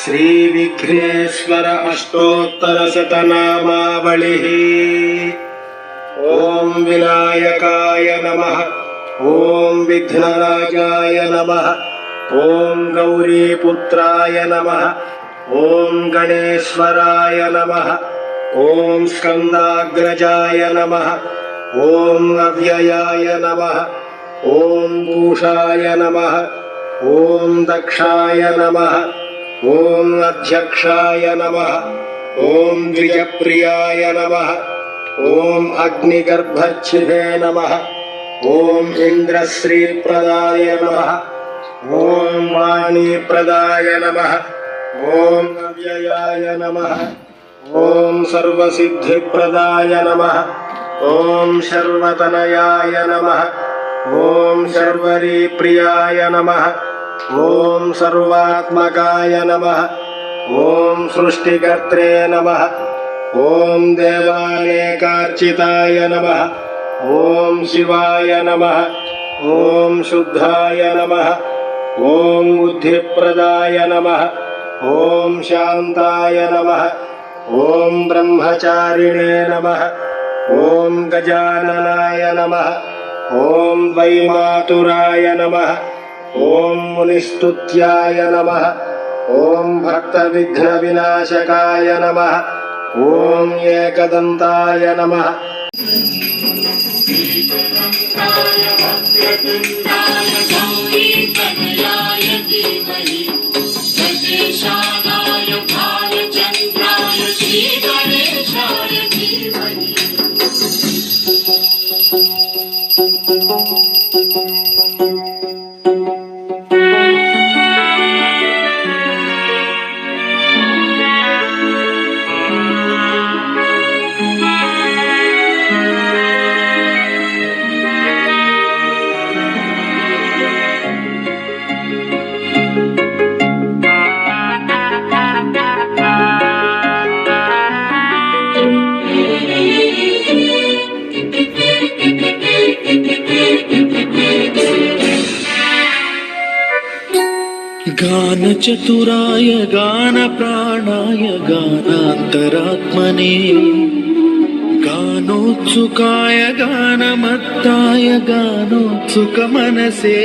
श्री विघ्नेश्वर अष्टोत्तरशतनामावलिः। ओम विनायकाय नमः, ओम विघ्नराजाय नमः, ओम गौरीपुत्राय नमः, ओम गणेश्वराय नमः, ओम स्कंदाग्रजाय नमः, ओम अव्ययाय नमः, ओम पूषाय नमः, ओम दक्षाय नमः, ओम अध्यक्षाय नमः, ओम द्विजप्रियाय नमः, ओम अग्निगर्भच्छिदे नमः, ओम इंद्रश्रीप्रदाय नमः, ओम वाणीप्रदाय नमः, ओम अव्ययाय नमः, ओम सर्वसिद्धिप्रदाय नमः, ओम शर्वतनयाय नमः, ओम शर्वरीप्रियाय नमः, ओम सर्वात्मकाय नमः, ओम सृष्टिकर्त्रे नमः, ओम देवानेकार्चिताय नमः, ओम शिवाय नमः, ओम शुद्धाय नमः, ओम बुद्धिप्रदाय नमः, ओम शांताय नमः, ओम ब्रह्मचारिणे नमः, ओम गजाननाय नमः, ओम वैमातुराय नमः, ओम मुनिस्तुत्याय नमः, ओम भक्तविघ्नविनाशकाय नमः, ओम एकदन्ताय नमः। गान चतुराय गान प्राणाय गानान्तरात्मने गानोत्सुकाय गानमत्ताय गानोत्सुक मनसे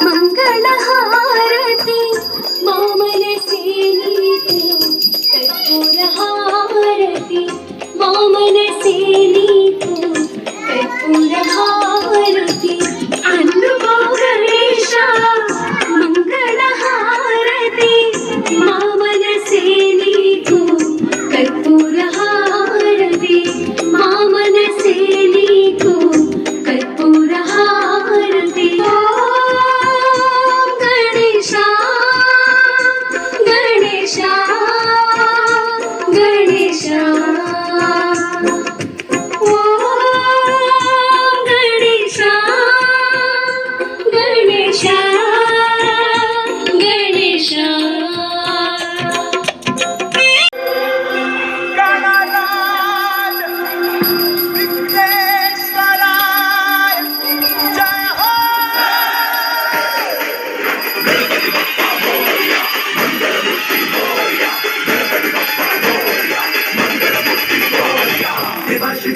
మంగళహారతి మామనసే నీకు కర్పూరహారతి మామనసే నీకు కర్పూరహారతి అందుకో గణేశ మంగళహారతి మామనసే నీకు కర్పూరహారతి మామనసే నీకు కర్పూరహారతి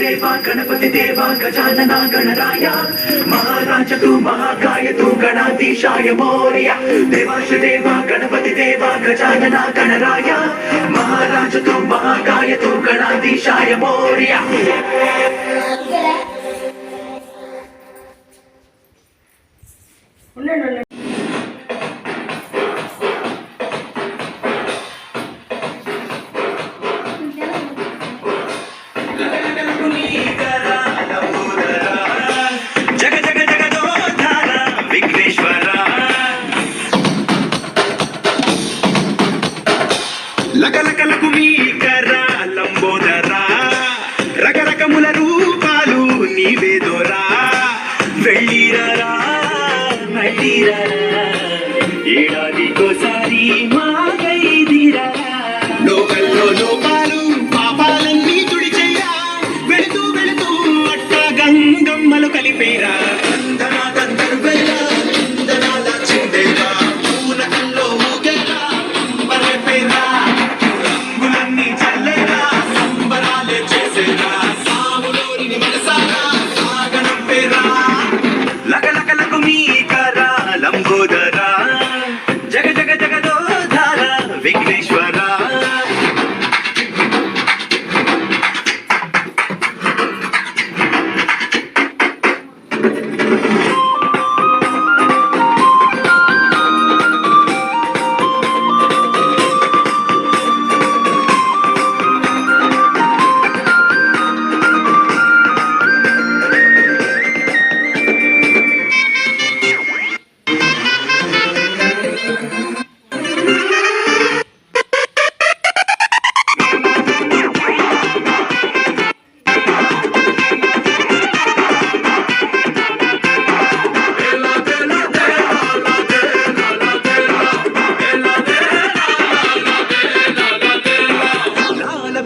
देवा गणपति देवा गजानना गणराय महाराज तू महाकाय तू गणाधीशाय मोरया देवाश देवा गणपति देवा गजानना गणराय महाराज तू महाकाय तू गणाधीशाय मोरया లకలకలకు మీకరా లంబోదరా రకరకముల రూపాలు నీవేదోరా తీరా ఏడాదికోసారి మాగైదిరా లోకల్లో లోపాలు పాపాలన్నీ తుడిచేరా వెళుతూ వెళుతూ అట్ట గంగమ్మలు కలిపేరా తందనా తందరువేరా తందనాల చిందేరా పూనకంలో ఊగేరా మరపేరా రంగులన్నీ చల్లేరా సంబరాలే చేసేరా సాములోని మనసారా సాగనంపేరా లకలకలకు మీకరా లంబోదరా జగ జగ జగదోధార విఘ్నేశ్వర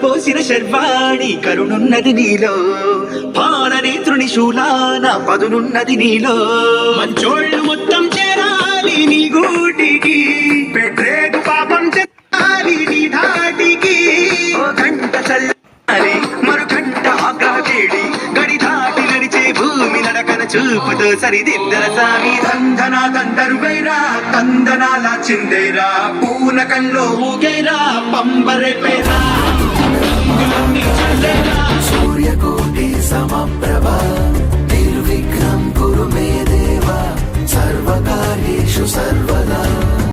పోసిన శర్వాణి కరుణున్నది నీలో పాననేత్రుని శూలాన పదునున్నది నీలో మంచోళ్ళు మొత్తం చేరాలి నీ గూటికి పెట్టేగు పాపం చెయ్యాలి నీ ధాటికి ఓ గంట చల్లాలి మరు గంట ఆగ్రహేడి గడి దాటి నడిచే భూమి నడకన చూపుతో సరిదిద్దర సామి దందనా దందరువేరా తందనాల చిందేరా పూనకంలో ఊగేరా పంబరెపేరా सूर्यकोटि समप्रभ निर्विघ्नं कुरु मे देव सर्वकार्येषु सर्व